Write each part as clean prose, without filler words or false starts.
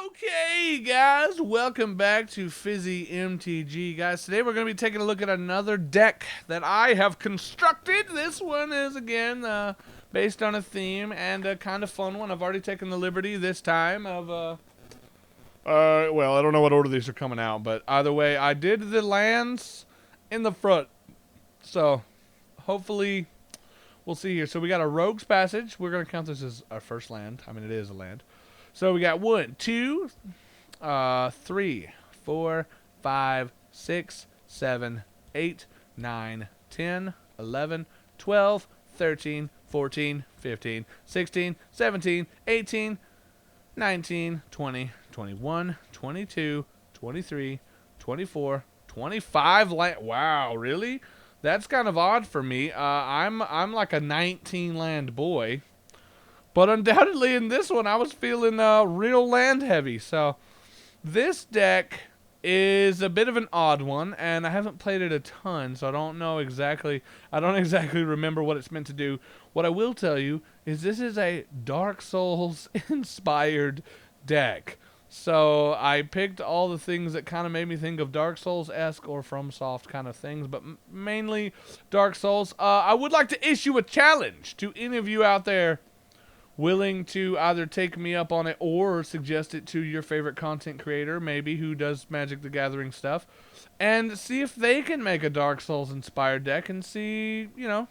Okay, guys, welcome back to Fizzy MTG. Guys, today we're going to be taking a look at another deck that I have constructed. This one is, again, based on a theme and a kind of fun one. I've already taken the liberty this time of, well, I don't know what order these are coming out, but either way, I did the lands in the front. So, hopefully, we'll see here. So, we got a Rogue's Passage. We're going to count this as our first land. I mean, it is a land. So we got 1, 2, 3, 4, 5, 6, 7, 8, 9, 10, 11, 12, 13, 14, 15, 16, 17, 18, 19, 20, 21, 22, 23, 24, 25 land. Wow, really? That's kind of odd for me. I'm like a 19 land boy. But undoubtedly in this one, I was feeling real land heavy. So this deck is a bit of an odd one, and I haven't played it a ton, so I don't exactly remember what it's meant to do. What I will tell you is this is a Dark Souls inspired deck. So I picked all the things that kind of made me think of Dark Souls-esque or FromSoft kind of things, but mainly Dark Souls. I would like to issue a challenge to any of you out there willing to either take me up on it or suggest it to your favorite content creator, maybe, who does Magic the Gathering stuff, and see if they can make a Dark Souls inspired deck and see, you know,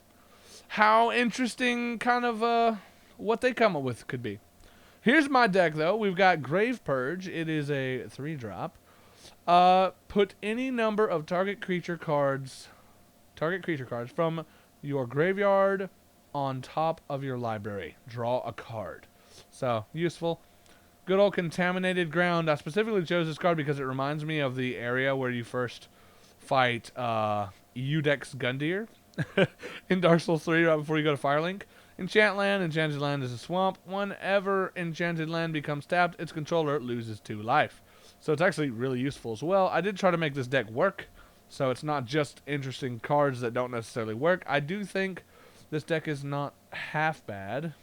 how interesting kind of what they come up with could be. Here's my deck, though. We've got Grave Purge. It is a 3-drop. Put any number of target creature cards from your graveyard on top of your library. Draw a card. So, useful. Good old Contaminated Ground. I specifically chose this card because it reminds me of the area where you first fight Udex Gundyr in Dark Souls 3 right before you go to Firelink. Enchant Land. Enchanted Land is a swamp. Whenever Enchanted Land becomes tapped, its controller loses 2 life. So it's actually really useful as well. I did try to make this deck work, so it's not just interesting cards that don't necessarily work. I do think this deck is not half bad.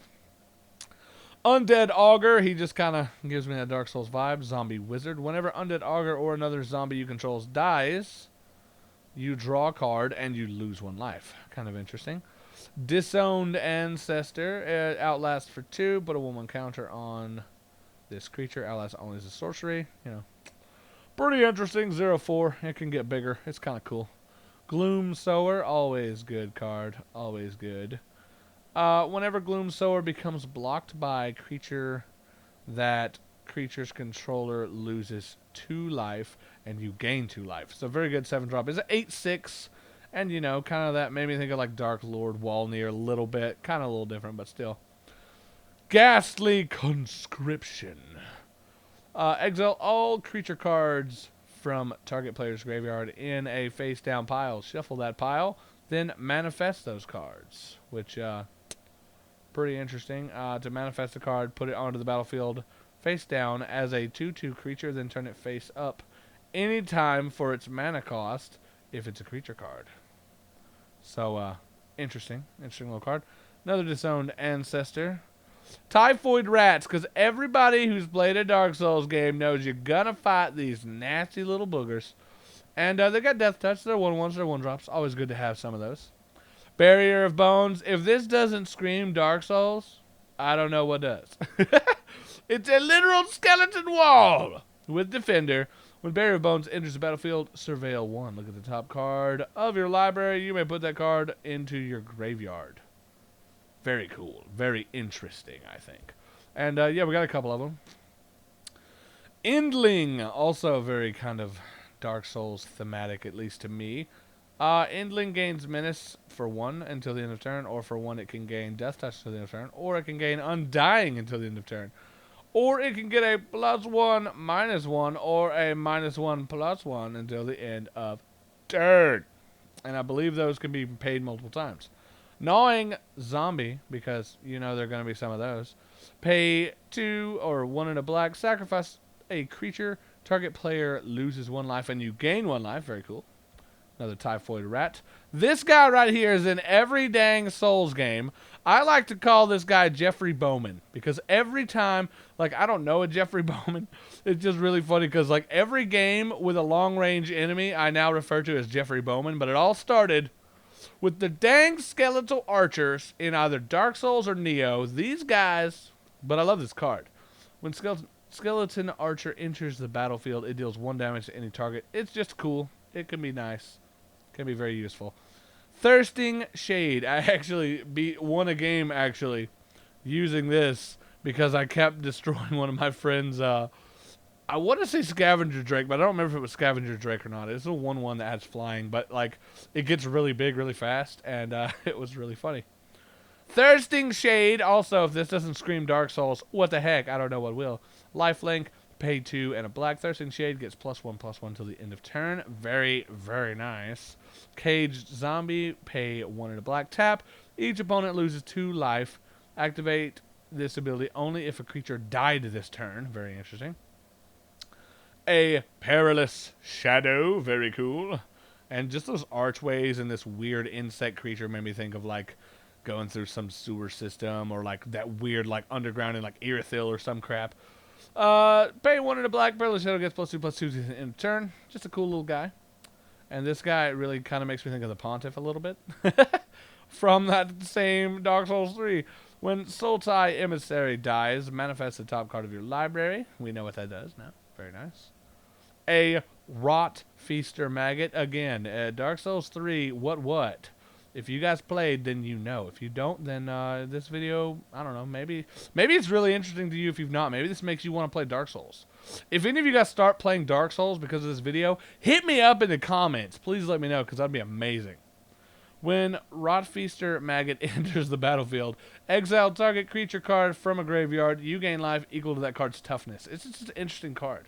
Undead Augur, he just kind of gives me that Dark Souls vibe. Zombie Wizard. Whenever Undead Augur or another zombie you control dies, you draw a card and you lose 1 life. Kind of interesting. Disowned Ancestor. Outlast for 2. Put a 1/1 counter on this creature. Outlast only is a sorcery. You know, pretty interesting. 0/4. It can get bigger. It's kind of cool. Gloom Sower, always good card, always good. Whenever Gloom Sower becomes blocked by a creature, that creature's controller loses 2 life, and you gain 2 life. So very good 7-drop. It's an 8/6, and you know, kind of that made me think of like Dark Lord Walnir a little bit. Kind of a little different, but still. Ghastly Conscription. Exile all creature cards from target player's graveyard in a face-down pile. Shuffle that pile, then manifest those cards, which, pretty interesting. To manifest a card, put it onto the battlefield face down as a 2/2 creature, then turn it face up anytime for its mana cost if it's a creature card. So, interesting little card. Another Disowned Ancestor. Typhoid Rats, because everybody who's played a Dark Souls game knows you're gonna fight these nasty little boogers. And they got Death Touch. They're 1/1s, they're 1-drops. Always good to have some of those. Barrier of Bones. If this doesn't scream Dark Souls, I don't know what does. It's a literal skeleton wall with Defender. When Barrier of Bones enters the battlefield, surveil 1. Look at the top card of your library. You may put that card into your graveyard. Very cool. Very interesting, I think. And, yeah, we got a couple of them. Endling, also very kind of Dark Souls thematic, at least to me. Endling gains Menace for 1 until the end of turn, or for 1 it can gain Death Touch until the end of turn, or it can gain Undying until the end of turn. Or it can get a +1, -1, or a -1, +1 until the end of turn. And I believe those can be paid multiple times. Gnawing Zombie, because you know there are going to be some of those. Pay 2 or 1 in a black. Sacrifice a creature. Target player loses 1 life and you gain 1 life. Very cool. Another typhoid rat. This guy right here is in every dang Souls game. I like to call this guy Jeffrey Bowman because every time, like, I don't know a Jeffrey Bowman. It's just really funny because, like, every game with a long-range enemy I now refer to as Jeffrey Bowman, but it all started with the dang skeletal archers in either Dark Souls or Neo. These guys, but I love this card. When skeleton archer enters the battlefield, it deals 1 damage to any target. It's just cool. It can be nice. Can be very useful. Thirsting Shade. I actually won a game actually using this because I kept destroying one of my friends. I want to say Scavenger Drake, but I don't remember if it was Scavenger Drake or not. It's a 1/1 that has flying, but like it gets really big really fast, and it was really funny. Thirsting Shade. Also, if this doesn't scream Dark Souls, what the heck? I don't know what will. Lifelink. Pay 2 and a black. Thirsting Shade gets +1/+1 till the end of turn. Very, very nice. Caged Zombie. Pay 1 and a black. Tap. Each opponent loses 2 life. Activate this ability only if a creature died this turn. Very interesting. A Perilous Shadow. Very cool. And just those archways and this weird insect creature made me think of like going through some sewer system or like that weird like underground in like Irithyll or some crap. Pay 1 and a black. Perilous Shadow gets +2/+2 in turn. Just a cool little guy. And this guy really kind of makes me think of the Pontiff a little bit. From that same Dark Souls 3. When Sultai Emissary dies, manifest the top card of your library. We know what that does now. Very nice. A Rot Feaster Maggot. Again, Dark Souls 3, what? If you guys played, then you know. If you don't, then this video, I don't know, maybe it's really interesting to you if you've not. Maybe this makes you want to play Dark Souls. If any of you guys start playing Dark Souls because of this video, hit me up in the comments. Please let me know, because that'd be amazing. When Rotfeaster Maggot enters the battlefield, exile target creature card from a graveyard. You gain life equal to that card's toughness. It's just an interesting card.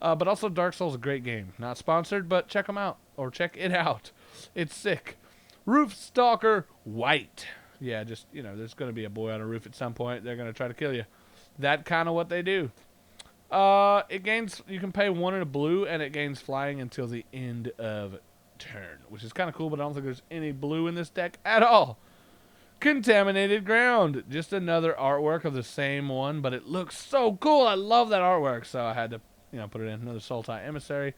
But also, Dark Souls is a great game. Not sponsored, but check them out. Or check it out. It's sick. Roof Stalker White. Yeah, just, you know, there's going to be a boy on a roof at some point. They're going to try to kill you. That kind of what they do. It gains, you can pay 1 in a blue, and it gains flying until the end of turn, which is kind of cool, but I don't think there's any blue in this deck at all. Contaminated Ground. Just another artwork of the same one, but it looks so cool. I love that artwork, so I had to, you know, put it in. Another Sultai Emissary.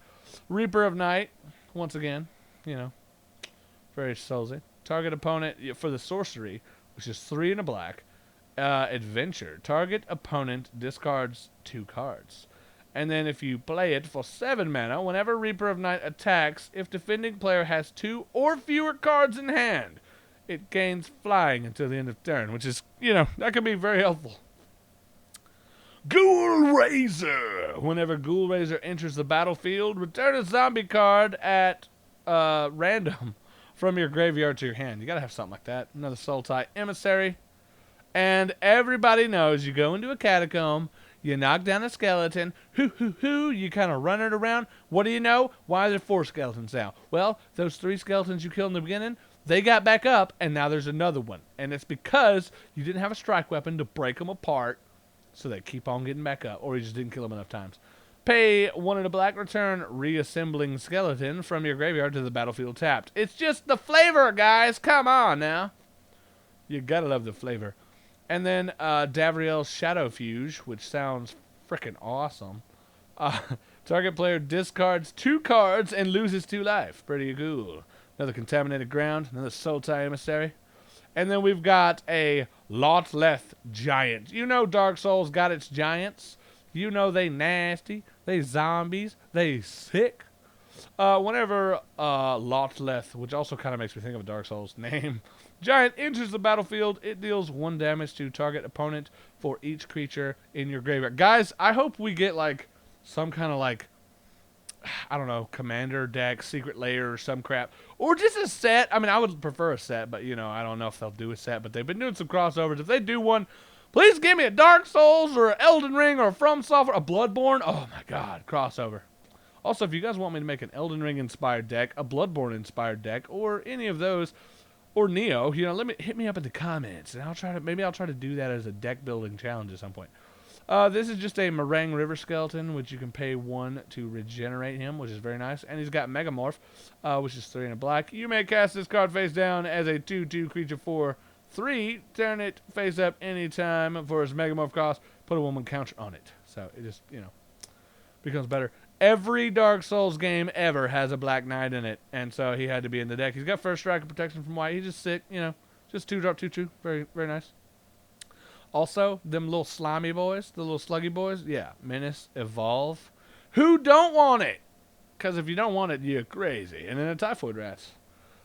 Reaper of Night. Once again, you know, very soulsy. Target opponent for the sorcery, which is 3 and a black. Adventure. Target opponent discards 2 cards. And then if you play it for 7 mana, whenever Reaper of Night attacks, if defending player has 2 or fewer cards in hand, it gains flying until the end of turn, which is, you know, that can be very helpful. Ghoul Raiser. Whenever Ghoul Raiser enters the battlefield, return a zombie card at random from your graveyard to your hand. You gotta have something like that. Another Sultai Emissary. And everybody knows you go into a catacomb, you knock down a skeleton, you kind of run it around. What do you know? Why are there 4 skeletons now? Well, those 3 skeletons you killed in the beginning, they got back up, and now there's another one. And it's because you didn't have a strike weapon to break them apart, so they keep on getting back up, or you just didn't kill them enough times. Pay 1 in a black, return reassembling skeleton from your graveyard to the battlefield tapped. It's just the flavor, guys. Come on now. You gotta love the flavor. And then Davriel's Shadowfuge, which sounds freaking awesome. Target player discards 2 cards and loses 2 life. Pretty cool. Another Contaminated Ground. Another Sultai Emissary. And then we've got a Lotleth Giant. You know Dark Souls got its giants. You know they nasty. They zombies. They sick. Whenever Lotleth, which also kind of makes me think of a Dark Souls name, Giant enters the battlefield, it deals 1 damage to target opponent for each creature in your graveyard. Guys, I hope we get like some kind of like, I don't know, commander deck, secret layer or some crap. Or just a set. I mean, I would prefer a set, but you know, I don't know if they'll do a set, but they've been doing some crossovers. If they do one, please give me a Dark Souls or an Elden Ring or a From Software, a Bloodborne. Oh my god, crossover. Also, if you guys want me to make an Elden Ring inspired deck, a Bloodborne inspired deck, or any of those, or Neo, you know, hit me up in the comments, and maybe I'll try to do that as a deck building challenge at some point. This is just a Meringue River skeleton, which you can pay 1 to regenerate him, which is very nice. And he's got Megamorph, which is 3 and a black. You may cast this card face down as a 2/2 creature for 3. Turn it face up anytime for his Megamorph cost. Put a woman counter on it. So it just, becomes better. Every Dark Souls game ever has a Black Knight in it, and so he had to be in the deck. He's got first strike and protection from white. He's just sick, just 2-drop 2/2. Very, very nice. Also, them little slimy boys, the little sluggy boys, yeah, Menace, Evolve. Who don't want it? Because if you don't want it, you're crazy. And then a Typhoid Rats.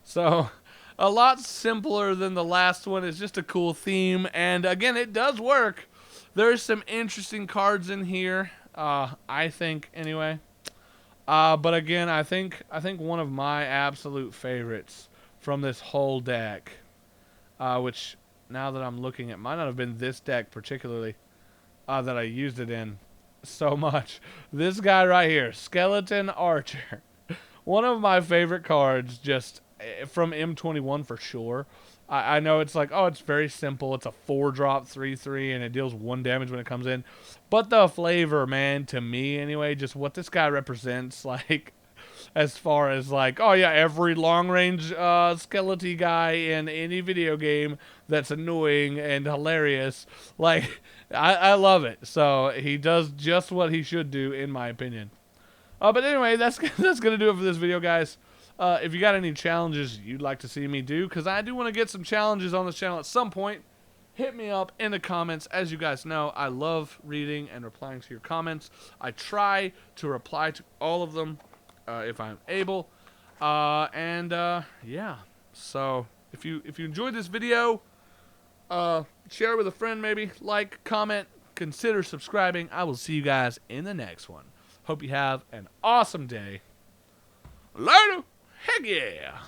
So, a lot simpler than the last one. It's just a cool theme, and again, it does work. There's some interesting cards in here, I think, anyway. But again, I think one of my absolute favorites from this whole deck, which, now that I'm looking at, might not have been this deck particularly that I used it in so much. This guy right here, Skeleton Archer. One of my favorite cards, just from M21 for sure. I know it's like, oh, it's very simple. It's a 4-drop 3/3, and it deals 1 damage when it comes in. But the flavor, man, to me anyway, just what this guy represents, like, as far as like, oh yeah, every long-range skeleton guy in any video game that's annoying and hilarious. Like, I love it. So he does just what he should do, in my opinion. But anyway, that's gonna do it for this video, guys. If you got any challenges you'd like to see me do, because I do want to get some challenges on this channel at some point, hit me up in the comments. As you guys know, I love reading and replying to your comments. I try to reply to all of them if I'm able. Yeah. So if you enjoyed this video, share it with a friend, maybe like, comment, consider subscribing. I will see you guys in the next one. Hope you have an awesome day. Later. Heck yeah.